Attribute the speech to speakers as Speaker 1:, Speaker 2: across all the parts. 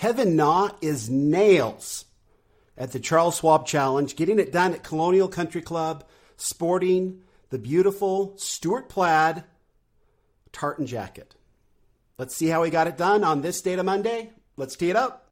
Speaker 1: Kevin Na is nails at the Charles Schwab Challenge, getting it done at Colonial Country Club, sporting the beautiful Stuart plaid tartan jacket. Let's see how he got it done on this Data Monday. Let's tee it up.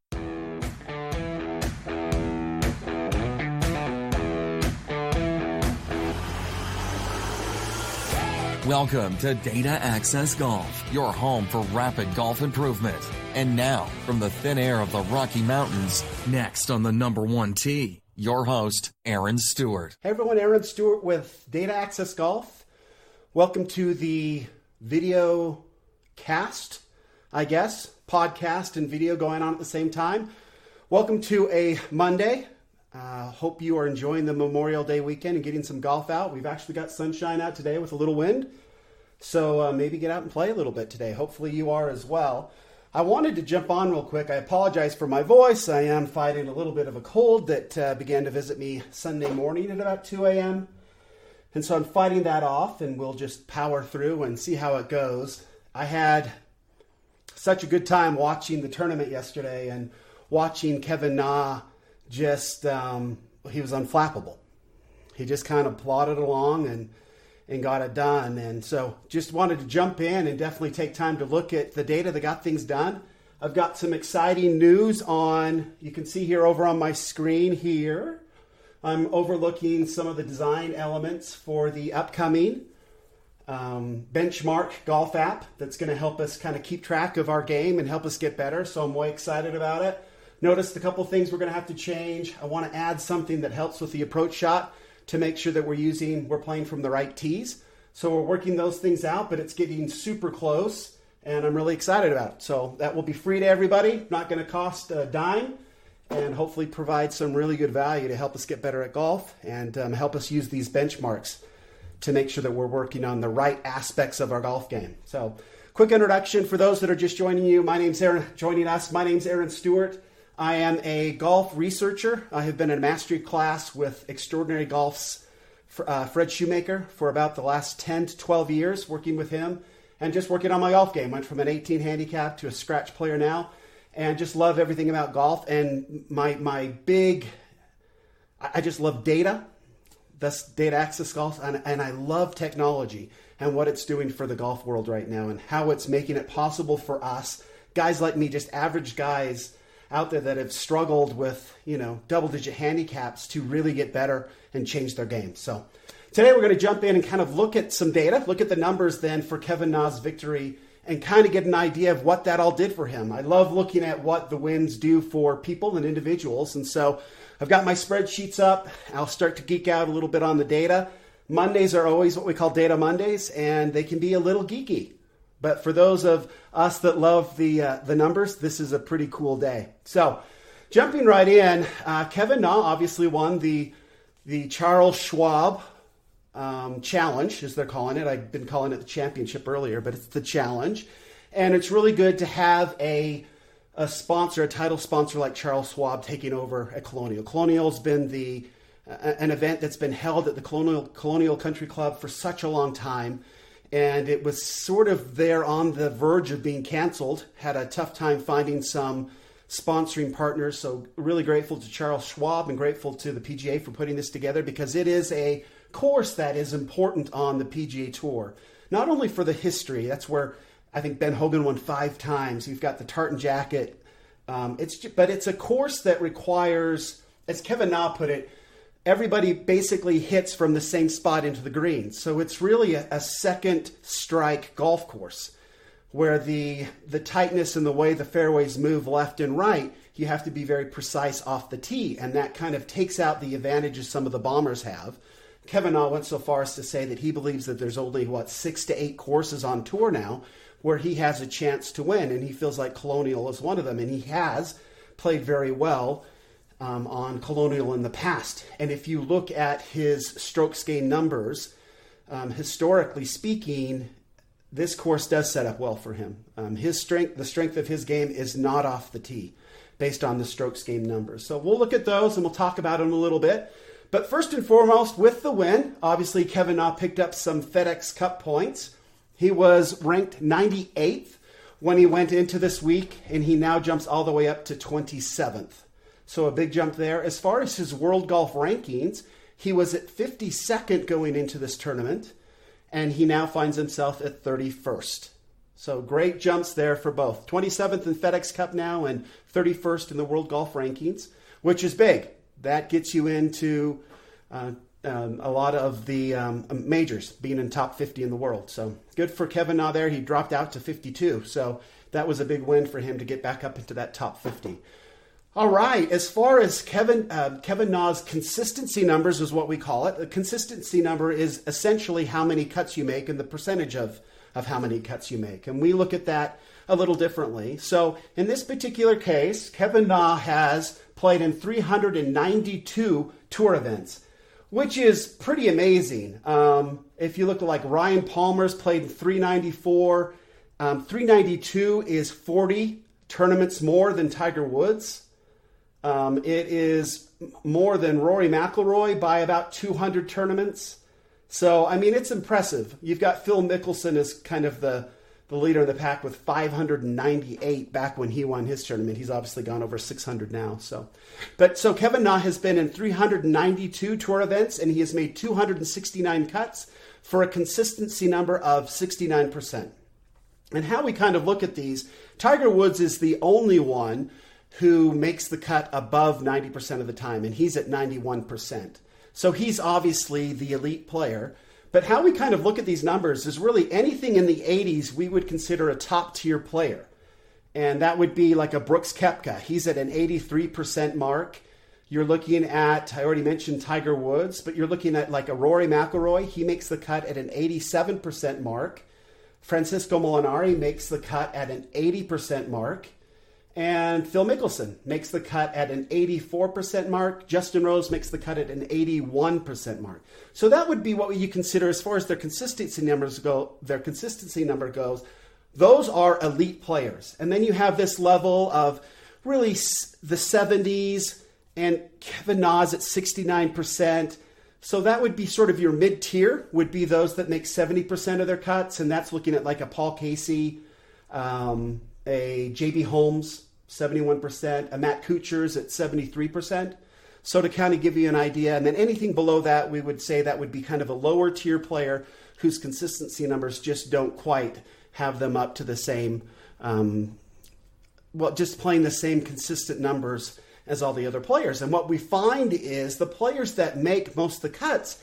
Speaker 2: Welcome to Data Access Golf, your home for rapid golf improvement. And now, from the thin air of the Rocky Mountains, next on the number one tee, your host, Aaron Stewart.
Speaker 1: Hey everyone, Aaron Stewart with Data Access Golf. Welcome to the video cast, I guess, podcast and video going on at the same time. Welcome to a Monday. Hope you are enjoying the Memorial Day weekend and getting some golf out. We've actually got sunshine out today with a little wind. So maybe get out and play a little bit today. Hopefully you are as well. I wanted to jump on real quick. I apologize for my voice. I am fighting a little bit of a cold that began to visit me Sunday morning at about 2 a.m. And so I'm fighting that off, and we'll just power through and see how it goes. I had such a good time watching the tournament yesterday and watching Kevin Na just, he was unflappable. He just kind of plodded along and got it done. And so just wanted to jump in and definitely take time to look at the data that got things done. I've got some exciting news on, you can see here over on my screen here, I'm overlooking some of the design elements for the upcoming benchmark golf app that's going to help us kind of keep track of our game and help us get better. So I'm way excited about it. Noticed a couple things we're going to have to change. I want to add something that helps with the approach shot to make sure that we're playing from the right tees. So we're working those things out, but it's getting super close, and I'm really excited about it. So that will be free to everybody, not going to cost a dime, and hopefully provide some really good value to help us get better at golf and help us use these benchmarks to make sure that we're working on the right aspects of our golf game. So quick introduction for those that are just joining you. My name's Aaron Stewart. I am a golf researcher. I have been in a mastery class with Extraordinary Golf's Fred Shoemaker for about the last 10 to 12 years, working with him and just working on my golf game. Went from an 18 handicap to a scratch player now, and just love everything about golf. And I just love data. That's Data Access Golf, and I love technology and what it's doing for the golf world right now and how it's making it possible for us, guys like me, just average guys out there that have struggled with, double-digit handicaps to really get better and change their game. So today we're going to jump in and kind of look at some data, look at the numbers then for Kevin Na's victory and kind of get an idea of what that all did for him. I love looking at what the wins do for people and individuals. And so I've got my spreadsheets up. I'll start to geek out a little bit on the data. Mondays are always what we call Data Mondays, and they can be a little geeky. But for those of us that love the numbers, this is a pretty cool day. So jumping right in, Kevin Na obviously won the Charles Schwab Challenge, as they're calling it. I've been calling it the championship earlier, but it's the challenge. And it's really good to have a sponsor, a title sponsor like Charles Schwab taking over at Colonial. Colonial's been an event that's been held at the Colonial Country Club for such a long time. And it was sort of there on the verge of being canceled. Had a tough time finding some sponsoring partners. So really grateful to Charles Schwab and grateful to the PGA for putting this together, because it is a course that is important on the PGA Tour. Not only for the history, that's where I think Ben Hogan won 5 times. You've got the tartan jacket. But it's a course that requires, as Kevin Na put it, everybody basically hits from the same spot into the green. So it's really a second strike golf course where the tightness and the way the fairways move left and right, you have to be very precise off the tee. And that kind of takes out the advantages some of the bombers have. Kevin Na went so far as to say that he believes that there's only, 6 to 8 courses on tour now where he has a chance to win. And he feels like Colonial is one of them. And he has played very well on Colonial in the past. And if you look at his strokes gained numbers, historically speaking, this course does set up well for him. The strength of his game is not off the tee based on the strokes gained numbers. So we'll look at those and we'll talk about them a little bit. But first and foremost, with the win, obviously Kevin Na picked up some FedEx Cup points. He was ranked 98 when he went into this week, and he now jumps all the way up to 27th. So a big jump there. As far as his world golf rankings, he was at 52nd going into this tournament, and he now finds himself at 31st. So great jumps there for both. 27th in FedEx Cup now and 31st in the world golf rankings, which is big. That gets you into a lot of the majors, being in top 50 in the world. So good for Kevin Na there. He dropped out to 52. So that was a big win for him to get back up into that top 50. All right. As far as Kevin Na's consistency numbers is what we call it. The consistency number is essentially how many cuts you make and the percentage of how many cuts you make. And we look at that a little differently. So in this particular case, Kevin Na has played in 392 tour events, which is pretty amazing. If you look at like Ryan Palmer's played in 394, 392 is 40 tournaments more than Tiger Woods. It is more than Rory McIlroy by about 200 tournaments. So, I mean, it's impressive. You've got Phil Mickelson as kind of the leader in the pack with 598 back when he won his tournament. He's obviously gone over 600 now. So Kevin Na has been in 392 tour events, and he has made 269 cuts for a consistency number of 69%. And how we kind of look at these, Tiger Woods is the only one who makes the cut above 90% of the time, and he's at 91%. So he's obviously the elite player. But how we kind of look at these numbers is really anything in the 80s we would consider a top-tier player. And that would be like a Brooks Koepka. He's at an 83% mark. You're looking at, I already mentioned Tiger Woods, but you're looking at like a Rory McIlroy. He makes the cut at an 87% mark. Francisco Molinari makes the cut at an 80% mark. And Phil Mickelson makes the cut at an 84% mark. Justin Rose makes the cut at an 81% mark. So that would be what you consider as far as their consistency numbers go. Their consistency number goes. Those are elite players. And then you have this level of really the 70s, and Kevin Na's at 69%. So that would be sort of your mid-tier, would be those that make 70% of their cuts. And that's looking at like a Paul Casey, a J.B. Holmes, 71%, a Matt Kuchar's at 73%. So to kind of give you an idea, and then anything below that, we would say that would be kind of a lower tier player whose consistency numbers just don't quite have them up to the same, just playing the same consistent numbers as all the other players. And what we find is the players that make most of the cuts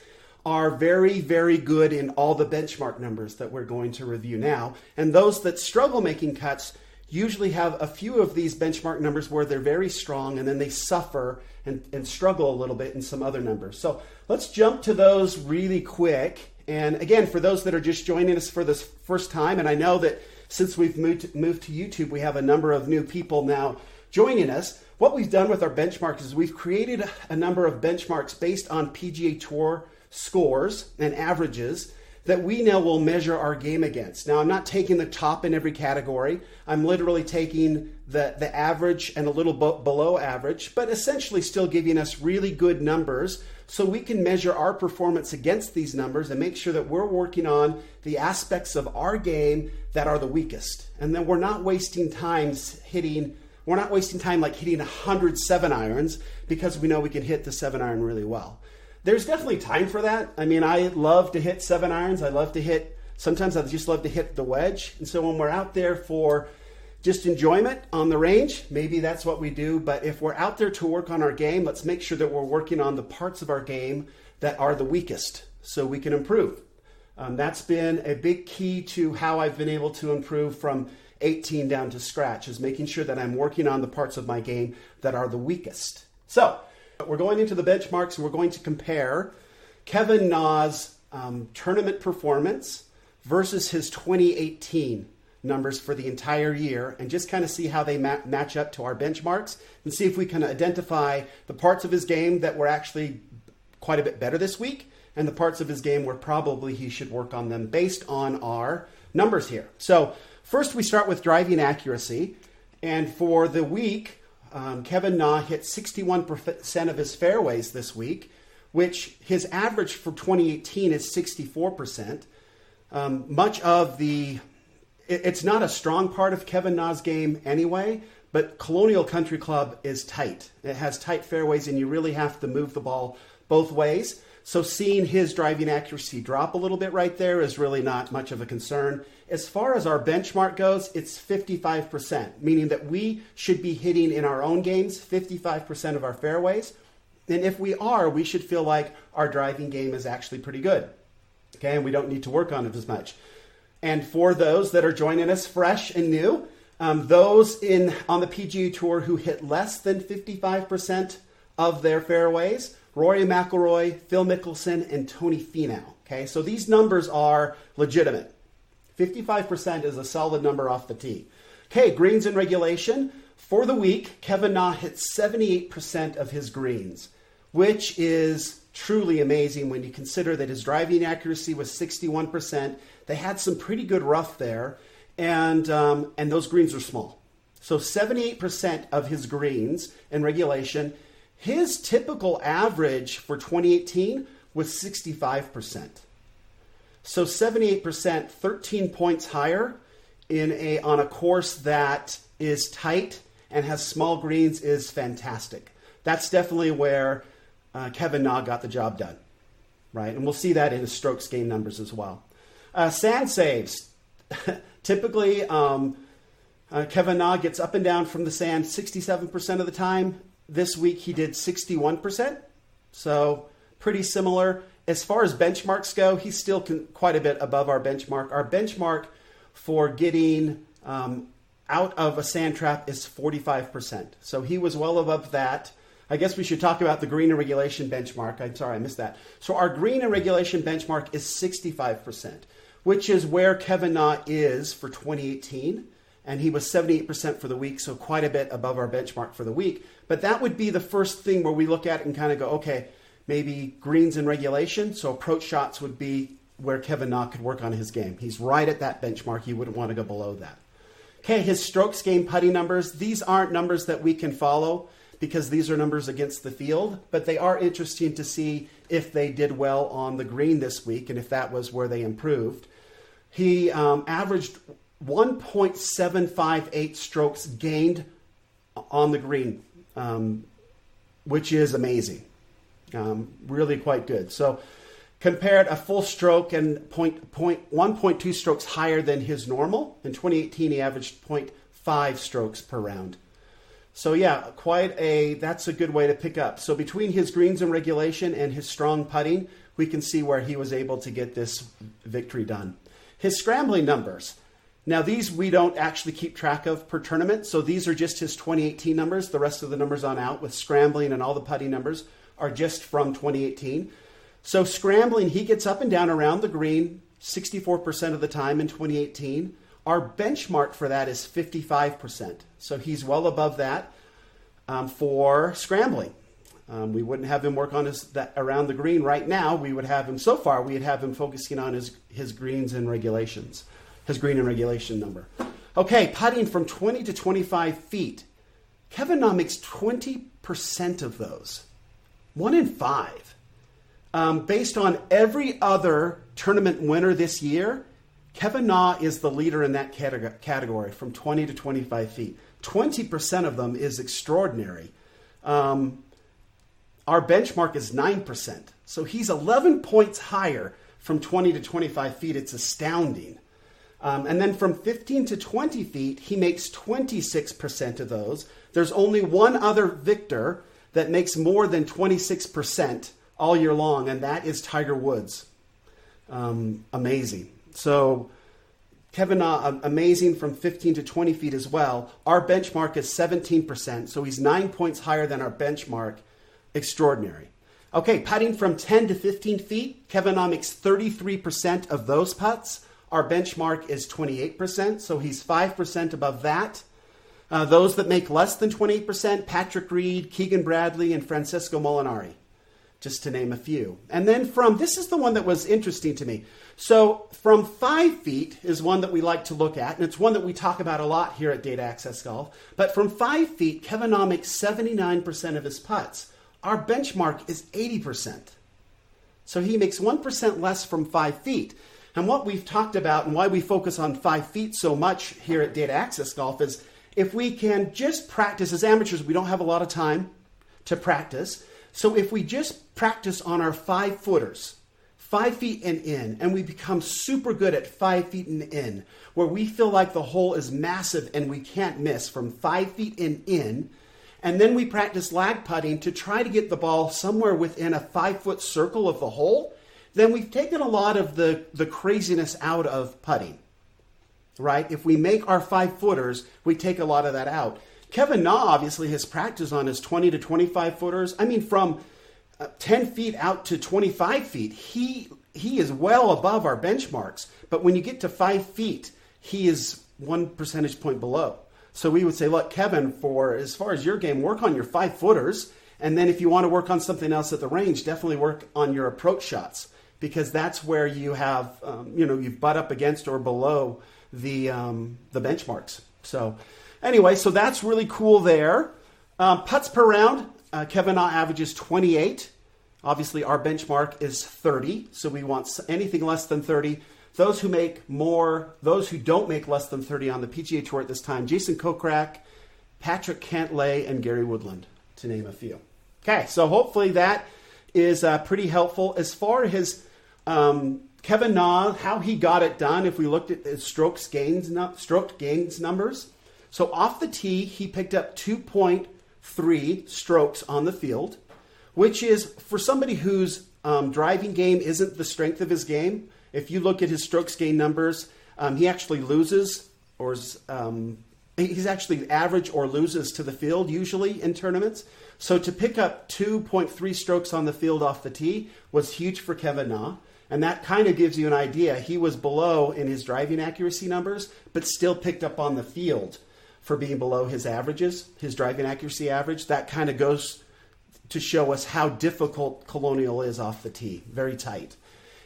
Speaker 1: are very, very good in all the benchmark numbers that we're going to review now. And those that struggle making cuts usually have a few of these benchmark numbers where they're very strong, and then they suffer and struggle a little bit in some other numbers. So let's jump to those really quick. And again, for those that are just joining us for this first time, and I know that since we've moved to YouTube, we have a number of new people now joining us. What we've done with our benchmarks is we've created a number of benchmarks based on PGA Tour scores and averages that we now will measure our game against. Now, I'm not taking the top in every category. I'm literally taking the average and a little below average, but essentially still giving us really good numbers so we can measure our performance against these numbers and make sure that we're working on the aspects of our game that are the weakest. And then we're not wasting time like hitting 100 7-irons because we know we can hit the 7-iron really well. There's definitely time for that. I mean, I love to hit 7-irons. Sometimes I just love to hit the wedge. And so when we're out there for just enjoyment on the range, maybe that's what we do. But if we're out there to work on our game, let's make sure that we're working on the parts of our game that are the weakest so we can improve. That's been a big key to how I've been able to improve from 18 down to scratch, is making sure that I'm working on the parts of my game that are the weakest. So we're going into the benchmarks, and we're going to compare Kevin Na's tournament performance versus his 2018 numbers for the entire year, and just kind of see how they match up to our benchmarks and see if we can identify the parts of his game that were actually quite a bit better this week and the parts of his game where probably he should work on them based on our numbers here. So first we start with driving accuracy, and for the week, Kevin Na hit 61% of his fairways this week, which his average for 2018 is 64%. Much of the it's not a strong part of Kevin Na's game anyway, but Colonial Country Club is tight. It has tight fairways, and you really have to move the ball both ways. So seeing his driving accuracy drop a little bit right there is really not much of a concern. As far as our benchmark goes, it's 55%, meaning that we should be hitting in our own games 55% of our fairways. And if we are, we should feel like our driving game is actually pretty good. Okay, and we don't need to work on it as much. And for those that are joining us fresh and new, those on the PGA Tour who hit less than 55% of their fairways, Rory McIlroy, Phil Mickelson, and Tony Finau. Okay, so these numbers are legitimate. 55% is a solid number off the tee. Okay, greens in regulation. For the week, Kevin Na hit 78% of his greens, which is truly amazing when you consider that his driving accuracy was 61%. They had some pretty good rough there, and those greens are small. So 78% of his greens in regulation. His typical average for 2018 was 65%. So 78%, 13 points higher on a course that is tight and has small greens is fantastic. That's definitely where Kevin Na got the job done, right? And we'll see that in his strokes gained numbers as well. Sand saves. Typically, Kevin Na gets up and down from the sand 67% of the time. This week he did 61%, so pretty similar. As far as benchmarks go, he's still quite a bit above our benchmark. Our benchmark for getting out of a sand trap is 45%. So he was well above that. I guess we should talk about the green and regulation benchmark. I'm sorry, I missed that. So our green and regulation benchmark is 65%, which is where Kevin Na is for 2018. And he was 78% for the week, so quite a bit above our benchmark for the week. But that would be the first thing where we look at it and kind of go, okay, maybe greens in regulation. So approach shots would be where Kevin Na could work on his game. He's right at that benchmark. You wouldn't want to go below that. Okay, his strokes gained putting numbers. These aren't numbers that we can follow because these are numbers against the field, but they are interesting to see if they did well on the green this week and if that was where they improved. He averaged 1.758 strokes gained on the green, which is amazing. Really quite good. So compared a full stroke and 1.2 strokes higher than his normal. In 2018, he averaged 0.5 strokes per round. So yeah, that's a good way to pick up. So between his greens in regulation and his strong putting, we can see where he was able to get this victory done. His scrambling numbers. Now, these we don't actually keep track of per tournament, so these are just his 2018 numbers. The rest of the numbers on out with scrambling and all the putting numbers are just from 2018. So scrambling, he gets up and down around the green 64% of the time in 2018. Our benchmark for that is 55%, so he's well above that for scrambling. We wouldn't have him work on that around the green right now. We'd have him focusing on his greens and regulations. His green and regulation number. Okay, putting from 20 to 25 feet. Kevin Na makes 20% of those. 1 in 5. Based on every other tournament winner this year, Kevin Na is the leader in that category from 20 to 25 feet. 20% of them is extraordinary. Our benchmark is 9%. So he's 11 points higher from 20 to 25 feet. It's astounding. And then from 15 to 20 feet, he makes 26% of those. There's only one other victor that makes more than 26% all year long, and that is Tiger Woods. Amazing. So Kevin Na, amazing from 15 to 20 feet as well. Our benchmark is 17%, so he's 9 points higher than our benchmark. Extraordinary. Okay, putting from 10 to 15 feet, Kevin Na makes 33% of those putts. Our benchmark is 28%, so he's 5% above that. Those that make less than 28%, Patrick Reed, Keegan Bradley, and Francesco Molinari, just to name a few. And then this is the one that was interesting to me. So from 5 feet is one that we like to look at, and it's one that we talk about a lot here at Data Access Golf. But from 5 feet, Kevin Na makes 79% of his putts. Our benchmark is 80%. So he makes 1% less from 5 feet. And what we've talked about and why we focus on 5 feet so much here at Data Access Golf is if we can just practice as amateurs, we don't have a lot of time to practice. So if we just practice on our 5 footers, 5 feet and in, and we become super good at 5 feet and in, where we feel like the hole is massive and we can't miss from 5 feet and in, and then we practice lag putting to try to get the ball somewhere within a 5-foot circle of the hole, then we've taken a lot of the craziness out of putting, right? If we make our 5 footers, we take a lot of that out. Kevin Na obviously has practiced on his 20 to 25 footers. I mean, from 10 feet out to 25 feet, he is well above our benchmarks. But when you get to 5 feet, he is 1 percentage point below. So we would say, look, Kevin, for as far as your game, work on your 5 footers. And then if you want to work on something else at the range, definitely work on your approach shots, because that's where you have, you've butt up against or below the benchmarks. So anyway, so that's really cool there. Putts per round, Kevin Na averages 28. Obviously, our benchmark is 30, so we want anything less than 30. Those who don't make less than 30 on the PGA Tour at this time, Jason Kokrak, Patrick Cantlay, and Gary Woodland, to name a few. Okay, so hopefully that is pretty helpful. As far as Kevin Na, how he got it done, if we looked at his stroked gains numbers. So off the tee, he picked up 2.3 strokes on the field, which is, for somebody whose driving game isn't the strength of his game, if you look at his strokes gain numbers, he actually loses, or he's actually average or loses to the field usually in tournaments. So to pick up 2.3 strokes on the field off the tee was huge for Kevin Na. And that kind of gives you an idea. He was below in his driving accuracy numbers, but still picked up on the field for being below his averages, his driving accuracy average. That kind of goes to show us how difficult Colonial is off the tee. Very tight.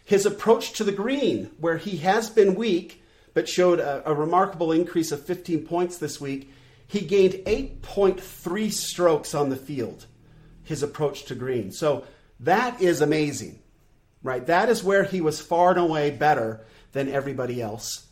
Speaker 1: His approach to the green, where he has been weak, but showed a remarkable increase of 15 points this week, he gained 8.3 strokes on the field, his approach to green. So that is amazing, right? That is where he was far and away better than everybody else.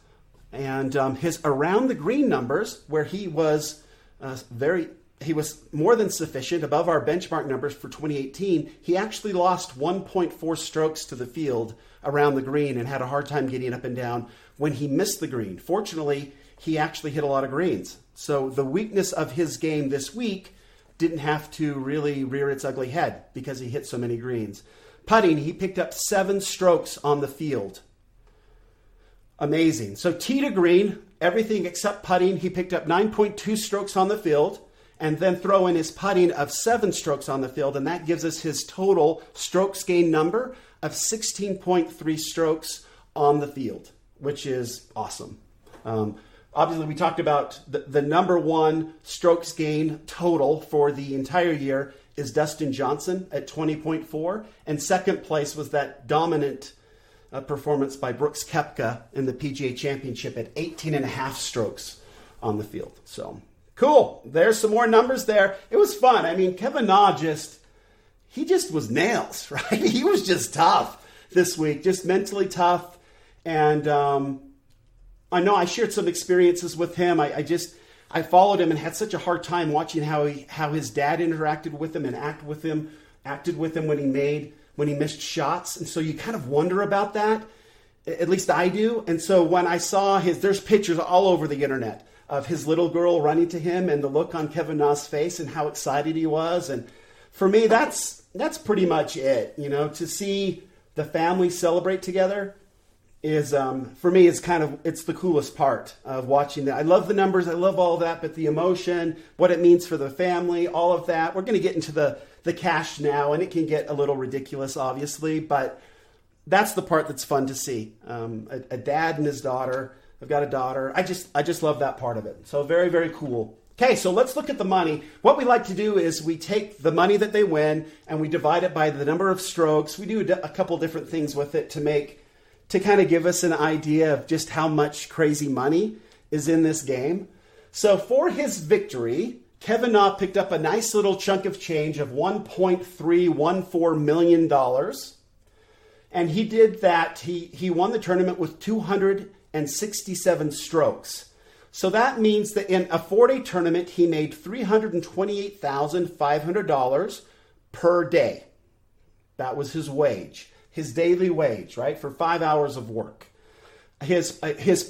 Speaker 1: And his around the green numbers, where he was more than sufficient, above our benchmark numbers for 2018, he actually lost 1.4 strokes to the field around the green and had a hard time getting up and down when he missed the green. Fortunately, he actually hit a lot of greens. So the weakness of his game this week didn't have to really rear its ugly head because he hit so many greens. Putting, he picked up 7 strokes on the field. Amazing. So tee to green, everything except putting, he picked up 9.2 strokes on the field, and then throw in his putting of 7 strokes on the field, and that gives us his total strokes gain number of 16.3 strokes on the field, which is awesome. Obviously, we talked about the number one strokes gain total for the entire year is Dustin Johnson at 20.4, and second place was that dominant performance by Brooks Koepka in the PGA Championship at 18.5 strokes on the field. So cool. There's some more numbers there. It was fun. I mean, Kevin Na he just was nails, right? He was just tough this week, just mentally tough. And I know I shared some experiences with him. I followed him and had such a hard time watching how his dad interacted with him and acted with him when he missed shots. And so you kind of wonder about that. At least I do. And so when I saw there's pictures all over the internet of his little girl running to him and the look on Kevin Na's face and how excited he was. And for me, that's pretty much it. You know, to see the family celebrate together is, for me, it's the coolest part of watching that. I love the numbers. I love all of that, but the emotion, what it means for the family, all of that. We're going to get into the cash now, and it can get a little ridiculous, obviously, but that's the part that's fun to see. A dad and his daughter. I've got a daughter. I just love that part of it. So very, very cool. Okay, so let's look at the money. What we like to do is we take the money that they win and we divide it by the number of strokes. We do a couple different things with it to kind of give us an idea of just how much crazy money is in this game. So for his victory, Kevin Na picked up a nice little chunk of change of $1.314 million. And he did that. He won the tournament with 267 strokes. So that means that in a 4-day tournament, he made $328,500 per day. That was his wage, his daily wage, right, for 5 hours of work. His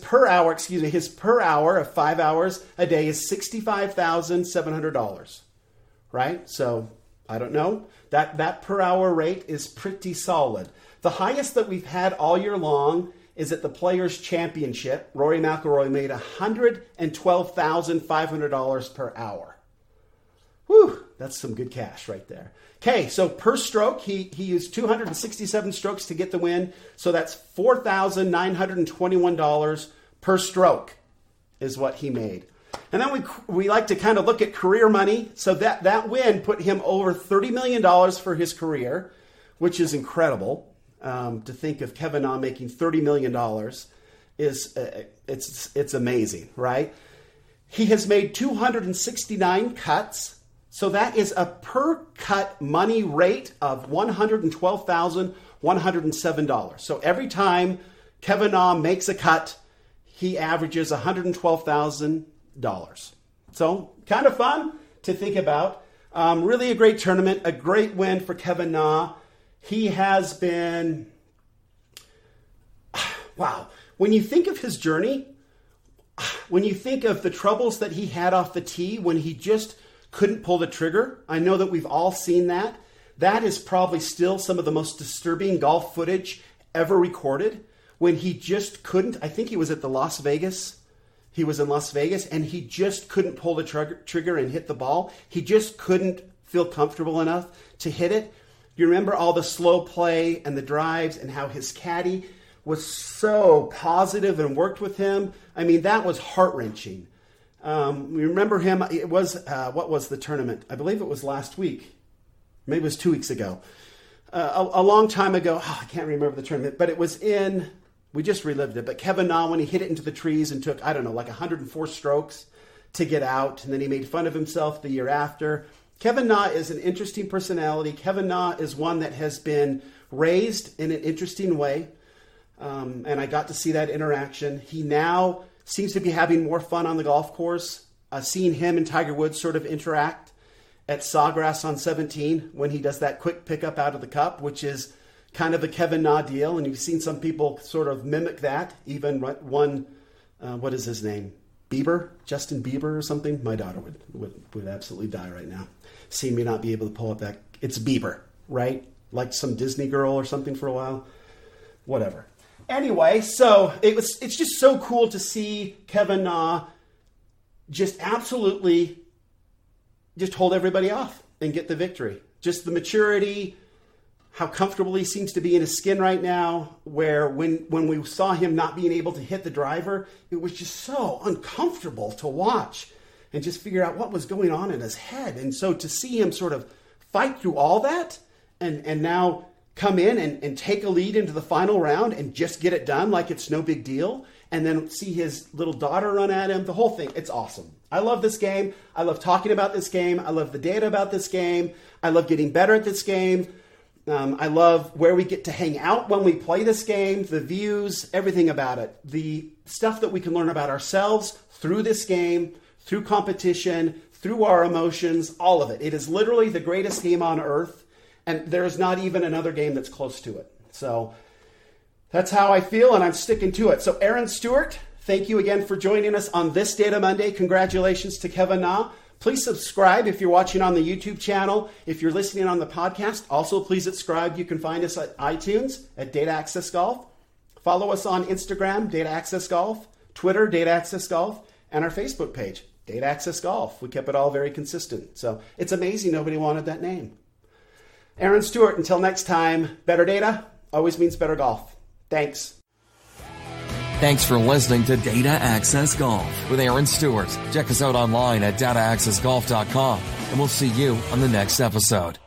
Speaker 1: per hour of 5 hours a day is $65,700, right? So I don't know. That per hour rate is pretty solid. The highest that we've had all year long is at the Players' Championship. Rory McIlroy made $112,500 per hour. Whew, that's some good cash right there. Okay, so per stroke, he used 267 strokes to get the win. So that's $4,921 per stroke is what he made. And then we like to kind of look at career money. So that win put him over $30 million for his career, which is incredible. To think of Kevin Na making $30 million it's amazing, right? He has made 269 cuts. So that is a per cut money rate of $112,107. So every time Kevin Na makes a cut, he averages $112,000. So kind of fun to think about. Really a great tournament, a great win for Kevin Na. He has been, wow. When you think of his journey, when you think of the troubles that he had off the tee, when he just couldn't pull the trigger, I know that we've all seen that. That is probably still some of the most disturbing golf footage ever recorded. When he just couldn't, I think he was at the Las Vegas. He was in Las Vegas and he just couldn't pull the trigger and hit the ball. He just couldn't feel comfortable enough to hit it. You remember all the slow play and the drives and how his caddy was so positive and worked with him. I mean, that was heart-wrenching. We remember him. It was, what was the tournament? I believe it was last week. Maybe it was 2 weeks ago. A long time ago. Oh, I can't remember the tournament, but it was we just relived it. But Kevin Na, when he hit it into the trees and took, 104 strokes to get out, and then he made fun of himself the year after. Kevin Na is an interesting personality. Kevin Na is one that has been raised in an interesting way. And I got to see that interaction. He now seems to be having more fun on the golf course. Seeing him and Tiger Woods sort of interact at Sawgrass on 17 when he does that quick pickup out of the cup, which is kind of a Kevin Na deal. And you've seen some people sort of mimic that. Even one, what is his name? Justin Bieber or something. My daughter would absolutely die right now. Seeing me not be able to pull up that. It's Bieber, right? Like some Disney girl or something for a while. Whatever. Anyway, so it's just so cool to see Kevin Na just absolutely just hold everybody off and get the victory. Just the maturity, how comfortable he seems to be in his skin right now, where when we saw him not being able to hit the driver, it was just so uncomfortable to watch and just figure out what was going on in his head. And so to see him sort of fight through all that and now come in and take a lead into the final round and just get it done like it's no big deal, and then see his little daughter run at him, the whole thing, it's awesome. I love this game. I love talking about this game. I love the data about this game. I love getting better at this game. I love where we get to hang out when we play this game, the views, everything about it. The stuff that we can learn about ourselves through this game, through competition, through our emotions, all of it. It is literally the greatest game on earth, and there is not even another game that's close to it. So that's how I feel, and I'm sticking to it. So Aaron Stewart, thank you again for joining us on this Data Monday. Congratulations to Kevin Na. Please subscribe if you're watching on the YouTube channel. If you're listening on the podcast, also please subscribe. You can find us at iTunes at Data Access Golf. Follow us on Instagram, Data Access Golf, Twitter, Data Access Golf, and our Facebook page, Data Access Golf. We kept it all very consistent. So it's amazing nobody wanted that name. Aaron Stewart, until next time, better data always means better golf. Thanks.
Speaker 2: Thanks for listening to Data Access Golf with Aaron Stewart. Check us out online at dataaccessgolf.com, and we'll see you on the next episode.